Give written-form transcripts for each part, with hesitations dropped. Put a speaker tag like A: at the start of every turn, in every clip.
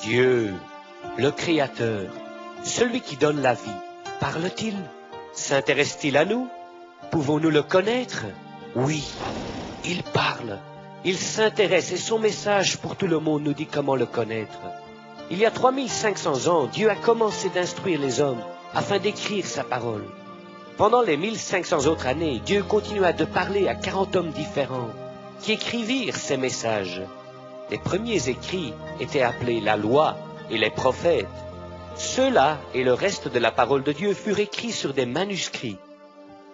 A: Dieu, le Créateur, celui qui donne la vie, parle-t-il? S'intéresse-t-il à nous? Pouvons-nous le connaître? Oui, il parle, il s'intéresse et son message pour tout le monde nous dit comment le connaître. Il y a 3500 ans, Dieu a commencé d'instruire les hommes afin d'écrire sa parole. Pendant les 1500 autres années, Dieu continua de parler à 40 hommes différents qui écrivirent ces messages. Les premiers écrits étaient appelés la loi et les prophètes. Ceux-là et le reste de la parole de Dieu furent écrits sur des manuscrits.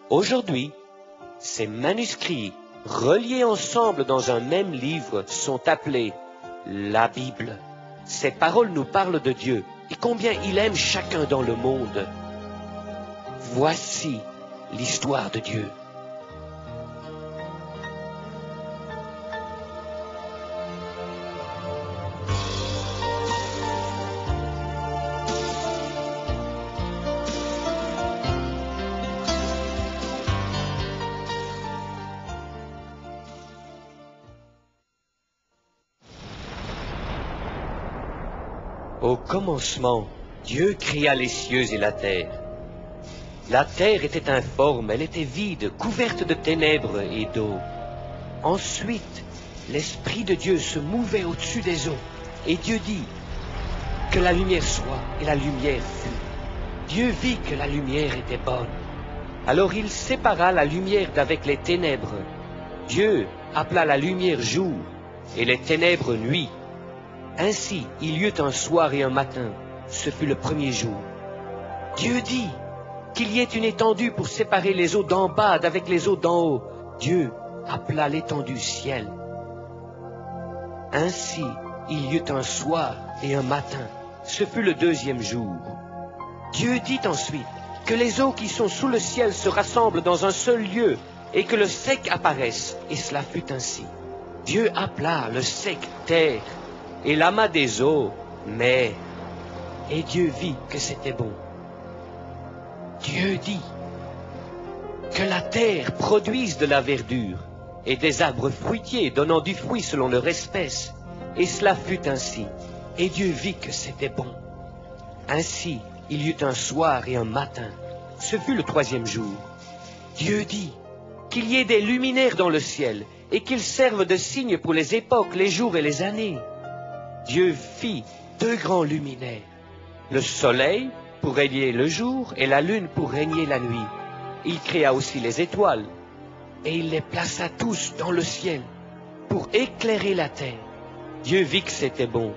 A: Aujourd'hui, ces manuscrits, reliés ensemble dans un même livre, sont appelés la Bible. Ces paroles nous parlent de Dieu et combien il aime chacun dans le monde. Voici l'histoire de Dieu. Au commencement, Dieu créa les cieux et la terre. La terre était informe, elle était vide, couverte de ténèbres et d'eau. Ensuite, l'Esprit de Dieu se mouvait au-dessus des eaux, et Dieu dit que la lumière soit, et la lumière fut. Dieu vit que la lumière était bonne. Alors il sépara la lumière d'avec les ténèbres. Dieu appela la lumière jour, et les ténèbres nuit. Ainsi, il y eut un soir et un matin, ce fut le premier jour. Dieu dit qu'il y ait une étendue pour séparer les eaux d'en bas d'avec les eaux d'en haut. Dieu appela l'étendue ciel. Ainsi, il y eut un soir et un matin, ce fut le deuxième jour. Dieu dit ensuite que les eaux qui sont sous le ciel se rassemblent dans un seul lieu et que le sec apparaisse, et cela fut ainsi. Dieu appela le sec terre, et l'amas des eaux, mer. Et Dieu vit que c'était bon. Dieu dit que la terre produise de la verdure, et des arbres fruitiers donnant du fruit selon leur espèce. Et cela fut ainsi. Et Dieu vit que c'était bon. Ainsi, il y eut un soir et un matin. Ce fut le troisième jour. Dieu dit qu'il y ait des luminaires dans le ciel, et qu'ils servent de signes pour les époques, les jours et les années. Dieu fit 2 grands luminaires, le soleil pour régner le jour et la lune pour régner la nuit. Il créa aussi les étoiles, et il les plaça tous dans le ciel pour éclairer la terre. Dieu vit que c'était bon.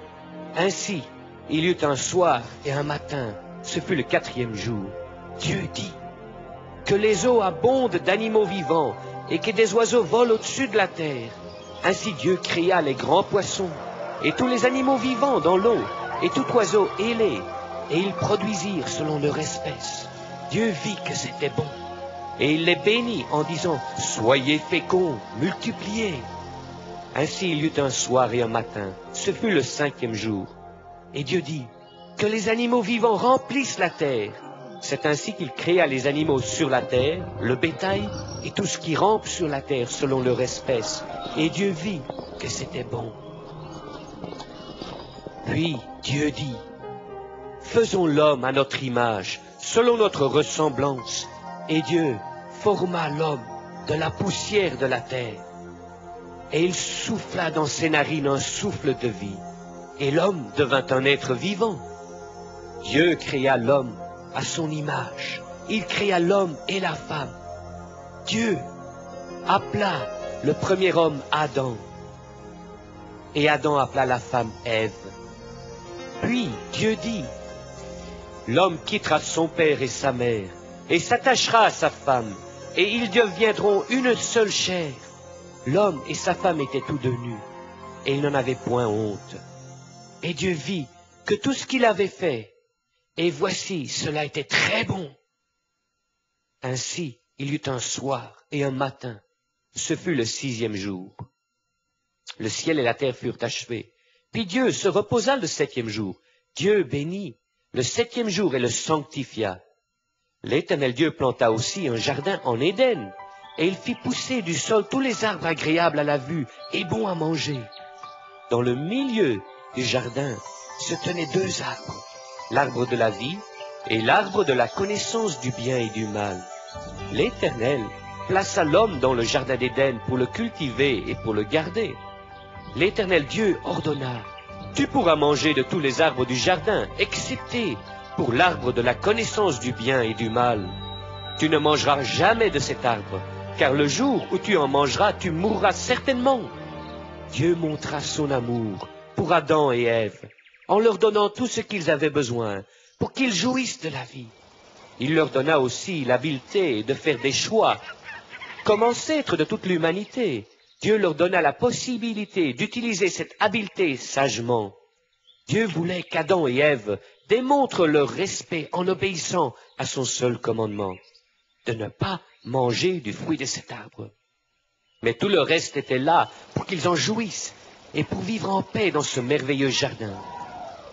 A: Ainsi, il y eut un soir et un matin, ce fut le 4e jour. Dieu dit que les eaux abondent d'animaux vivants et que des oiseaux volent au-dessus de la terre. Ainsi Dieu créa les grands poissons et tous les animaux vivants dans l'eau, et tout oiseau ailé, et ils produisirent selon leur espèce. Dieu vit que c'était bon, et il les bénit en disant, « Soyez féconds, multipliez. » Ainsi il y eut un soir et un matin, ce fut le 5e jour. Et Dieu dit, « Que les animaux vivants remplissent la terre. » C'est ainsi qu'il créa les animaux sur la terre, le bétail, et tout ce qui rampe sur la terre selon leur espèce. Et Dieu vit que c'était bon. Puis Dieu dit, « Faisons l'homme à notre image, selon notre ressemblance. » Et Dieu forma l'homme de la poussière de la terre. Et il souffla dans ses narines un souffle de vie. Et l'homme devint un être vivant. Dieu créa l'homme à son image. Il créa l'homme et la femme. Dieu appela le premier homme Adam. Et Adam appela la femme Ève. Puis Dieu dit, « L'homme quittera son père et sa mère, et s'attachera à sa femme, et ils deviendront une seule chair. » L'homme et sa femme étaient tous deux nus, et ils n'en avaient point honte. Et Dieu vit que tout ce qu'il avait fait, et voici, cela était très bon. Ainsi, il y eut un soir et un matin, ce fut le 6e jour. Le ciel et la terre furent achevés. Puis Dieu se reposa le 7e jour. Dieu bénit le 7e jour et le sanctifia. L'Éternel Dieu planta aussi un jardin en Éden, et il fit pousser du sol tous les arbres agréables à la vue et bons à manger. Dans le milieu du jardin, se tenaient deux arbres, l'arbre de la vie et l'arbre de la connaissance du bien et du mal. L'Éternel plaça l'homme dans le jardin d'Éden pour le cultiver et pour le garder. L'Éternel Dieu ordonna, « Tu pourras manger de tous les arbres du jardin, excepté pour l'arbre de la connaissance du bien et du mal. Tu ne mangeras jamais de cet arbre, car le jour où tu en mangeras, tu mourras certainement. » Dieu montra son amour pour Adam et Ève, en leur donnant tout ce qu'ils avaient besoin pour qu'ils jouissent de la vie. Il leur donna aussi l'habileté de faire des choix. Comme ancêtres de toute l'humanité, Dieu leur donna la possibilité d'utiliser cette habileté sagement. Dieu voulait qu'Adam et Ève démontrent leur respect en obéissant à son seul commandement, de ne pas manger du fruit de cet arbre. Mais tout le reste était là pour qu'ils en jouissent et pour vivre en paix dans ce merveilleux jardin.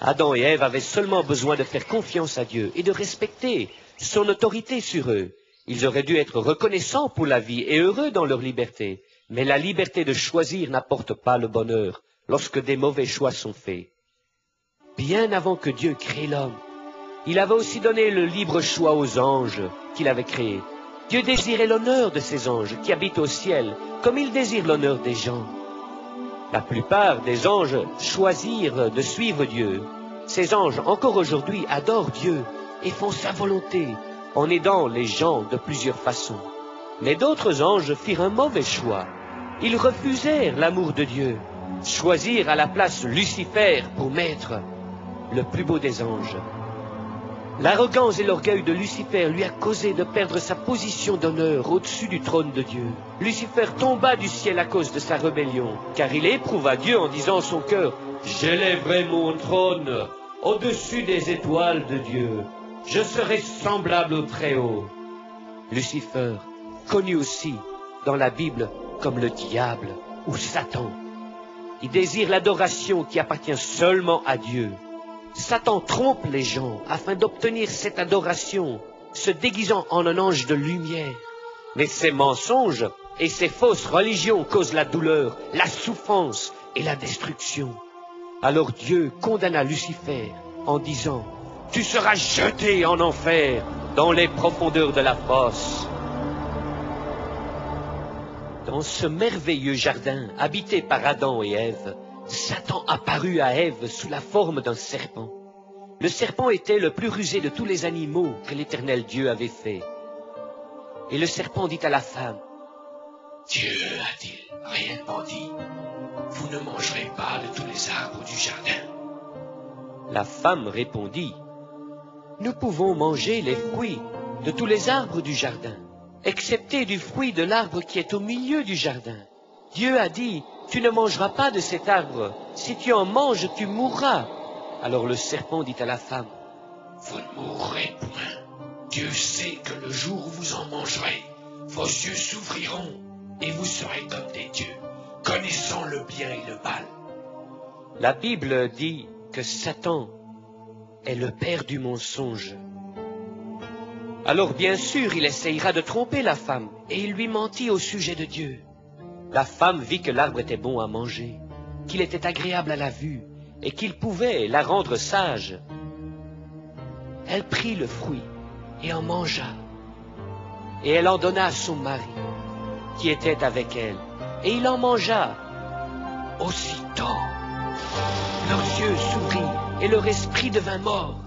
A: Adam et Ève avaient seulement besoin de faire confiance à Dieu et de respecter son autorité sur eux. Ils auraient dû être reconnaissants pour la vie et heureux dans leur liberté. Mais la liberté de choisir n'apporte pas le bonheur lorsque des mauvais choix sont faits. Bien avant que Dieu crée l'homme, il avait aussi donné le libre choix aux anges qu'il avait créés. Dieu désirait l'honneur de ces anges qui habitent au ciel, comme il désire l'honneur des gens. La plupart des anges choisirent de suivre Dieu. Ces anges, encore aujourd'hui, adorent Dieu et font sa volonté en aidant les gens de plusieurs façons. Mais d'autres anges firent un mauvais choix. Ils refusèrent l'amour de Dieu, choisirent à la place Lucifer pour maître, le plus beau des anges. L'arrogance et l'orgueil de Lucifer lui a causé de perdre sa position d'honneur au-dessus du trône de Dieu. Lucifer tomba du ciel à cause de sa rébellion, car il éprouva Dieu en disant en son cœur, « J'élèverai mon trône au-dessus des étoiles de Dieu. Je serai semblable au Très-Haut. » Lucifer, connu aussi dans la Bible comme le diable ou Satan. Il désire l'adoration qui appartient seulement à Dieu. Satan trompe les gens afin d'obtenir cette adoration, se déguisant en un ange de lumière. Mais ces mensonges et ces fausses religions causent la douleur, la souffrance et la destruction. Alors Dieu condamna Lucifer en disant, « Tu seras jeté en enfer dans les profondeurs de la fosse. » Dans ce merveilleux jardin habité par Adam et Ève, Satan apparut à Ève sous la forme d'un serpent. Le serpent était le plus rusé de tous les animaux que l'Éternel Dieu avait fait. Et le serpent dit à la femme, « Dieu a-t-il réellement dit, vous ne mangerez pas de tous les arbres du jardin? » La femme répondit, « Nous pouvons manger les fruits de tous les arbres du jardin, excepté du fruit de l'arbre qui est au milieu du jardin. Dieu a dit, tu ne mangeras pas de cet arbre. Si tu en manges, tu mourras. » Alors le serpent dit à la femme, « Vous ne mourrez point. Dieu sait que le jour où vous en mangerez, vos yeux s'ouvriront et vous serez comme des dieux, connaissant le bien et le mal. » La Bible dit que Satan est le père du mensonge. Alors bien sûr, il essayera de tromper la femme, et il lui mentit au sujet de Dieu. La femme vit que l'arbre était bon à manger, qu'il était agréable à la vue, et qu'il pouvait la rendre sage. Elle prit le fruit et en mangea, et elle en donna à son mari, qui était avec elle, et il en mangea. Aussitôt, leurs yeux s'ouvrirent, et leur esprit devint mort.